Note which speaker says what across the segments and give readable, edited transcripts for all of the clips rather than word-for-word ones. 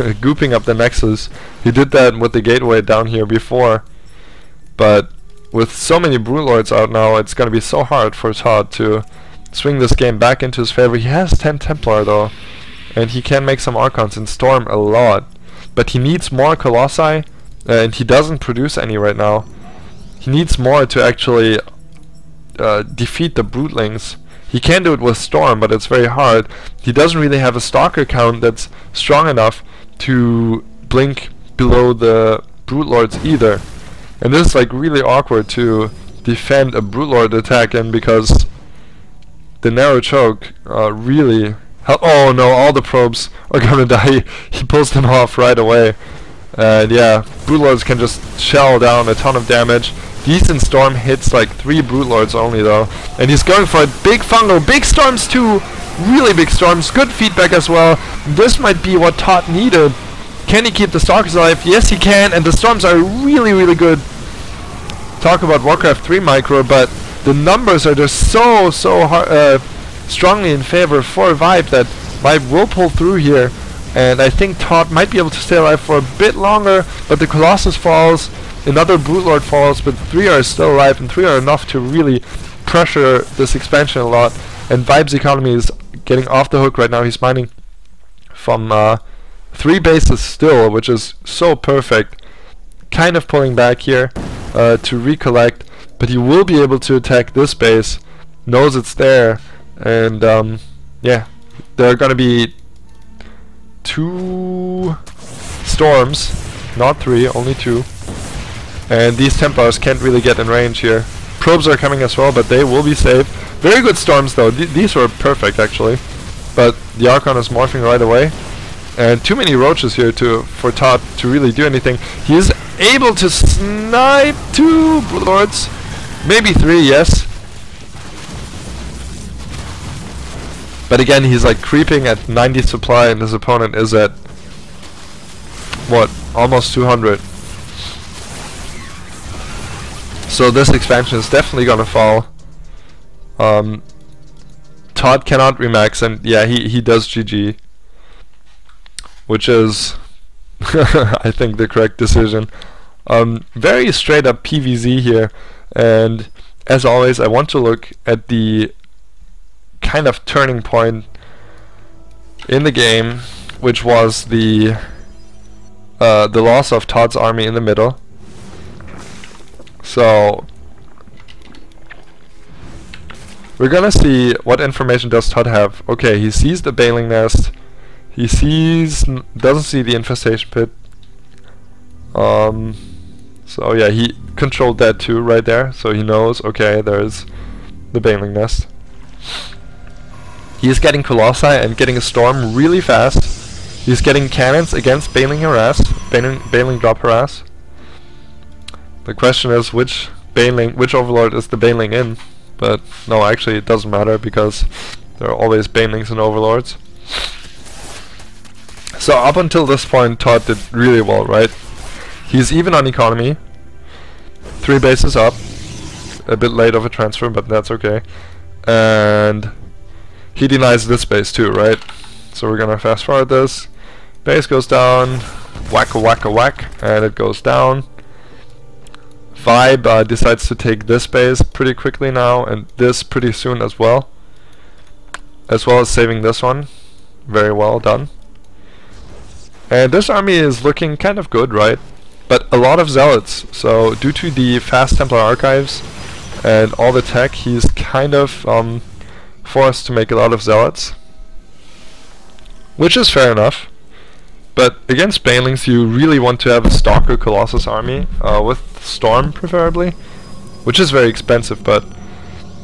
Speaker 1: gooping up the Nexus. He did that with the Gateway down here before, but with so many Broodlords out now, it's gonna be so hard for ToD to swing this game back into his favor. He has 10 Templar though, and he can make some Archons and Storm a lot, but he needs more Colossi, and he doesn't produce any right now. He needs more to actually defeat the Broodlings. He can do it with Storm, but it's very hard. He doesn't really have a Stalker count that's strong enough to blink below the Broodlords either. And this is like really awkward to defend a Broodlord attack in, because the narrow choke really oh no, all the probes are gonna die. He pulls them off right away. And yeah, Broodlords can just shell down a ton of damage. Decent Storm hits like 3 Broodlords only though. And he's going for a big fungal. Big Storms too! Really big Storms. Good feedback as well. This might be what ToD needed. Can he keep the Stalkers alive? Yes he can, and the Storms are really, really good. Talk about Warcraft 3 micro, but the numbers are just so strongly in favor for ViBE that ViBE will pull through here. And I think ToD might be able to stay alive for a bit longer, but the Colossus falls, another Broodlord falls, but 3 are still alive, and 3 are enough to really pressure this expansion a lot. And ViBE's economy is getting off the hook right now. He's mining from 3 bases still, which is so perfect. Kind of pulling back here to recollect, but he will be able to attack this base, knows it's there, and yeah, there are gonna be 2 Storms, not 3, only 2, and these Templars can't really get in range here. Probes are coming as well, but they will be safe. Very good Storms though. These were perfect actually, but the Archon is morphing right away, and too many roaches here for ToD to really do anything. He is able to snipe 2 Broodlords, maybe 3, yes. But again, he's like creeping at 90 supply, and his opponent is at what, almost 200. So this expansion is definitely gonna fall. ToD cannot remax, and yeah, he does GG, which is I think the correct decision. Very straight up PvZ here, and as always I want to look at the kind of turning point in the game, which was the loss of ToD's army in the middle. So we're gonna see what information does ToD have. Okay, he sees the Baling Nest. He doesn't see the infestation pit. So yeah, he controlled that too right there. So he knows, okay, there's the Baling Nest. He's getting Colossi and getting a Storm really fast. He's getting cannons against Baling Harass, Baling Drop Harass. The question is which Overlord is the Baling in? But no, actually it doesn't matter, because there are always Banelings and Overlords. So up until this point ToD did really well, right? He's even on economy. 3 bases up. A bit late of a transfer, but that's okay. And he denies this base too, right? So we're gonna fast forward this. Base goes down, whack a whack a whack, and it goes down. ViBE decides to take this base pretty quickly now, and this pretty soon as well as saving this one. Very well done. And this army is looking kind of good, right? But a lot of Zealots, so due to the fast Templar archives and all the tech, he's kind of forced to make a lot of Zealots, which is fair enough. But against Banelings you really want to have a Stalker Colossus army, with Storm preferably, which is very expensive, but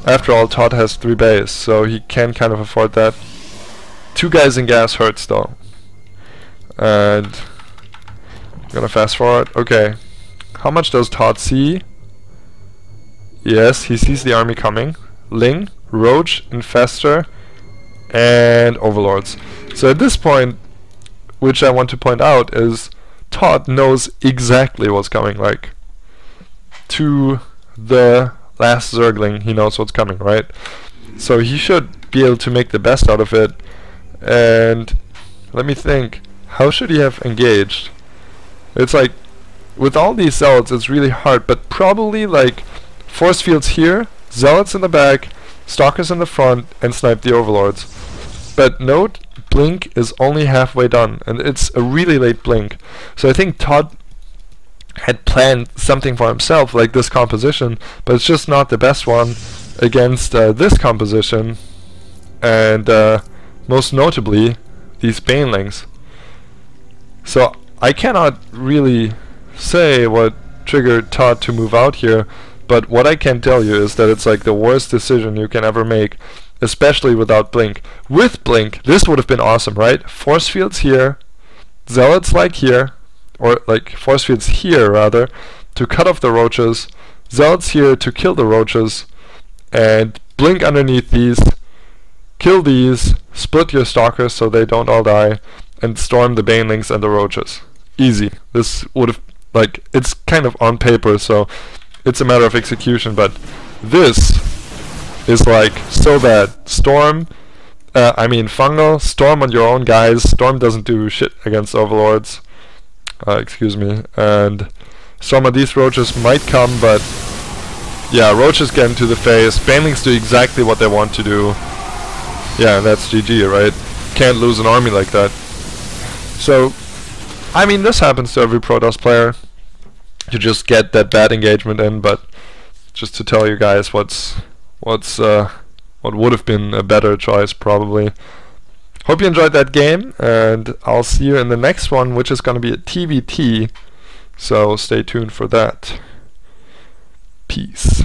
Speaker 1: after all ToD has 3 bays, so he can kind of afford that. 2 guys in gas hurts though. And I'm gonna fast forward. Okay, how much does ToD see? Yes, he sees the army coming. Ling, Roach, Infestor, and Overlords. So at this point, which I want to point out, is ToD knows exactly what's coming. Like, to the last Zergling, he knows what's coming, right? So he should be able to make the best out of it. And let me think. how should he have engaged? It's like, with all these zealots, it's really hard, but probably like force fields here, zealots in the back, stalkers in the front, and snipe the overlords. But note, blink is only halfway done, and it's a really late blink. So I think ToD had planned something for himself, like this composition, but it's just not the best one against this composition, and most notably, these banelings. So I cannot really say what triggered ToD to move out here, but what I can tell you is that it's like the worst decision you can ever make, especially without blink. With blink, this would have been awesome, right? Force fields here, zealots like here, or like force fields here rather, to cut off the roaches, zealots here to kill the roaches, and blink underneath these, kill these, split your stalkers so they don't all die, and storm the banelings and the roaches. Easy. This would have, like, it's kind of on paper, so it's a matter of execution, but this is like so bad. Storm, fungal, storm on your own guys. Storm doesn't do shit against overlords. Excuse me. And some of these roaches might come, but yeah, roaches get into the face. Banelings do exactly what they want to do. Yeah, and that's GG, right? Can't lose an army like that. So, I mean, this happens to every Protoss player. You just get that bad engagement in, but just to tell you guys what would have been a better choice, probably. Hope you enjoyed that game, and I'll see you in the next one, which is going to be a TVT, so stay tuned for that. Peace.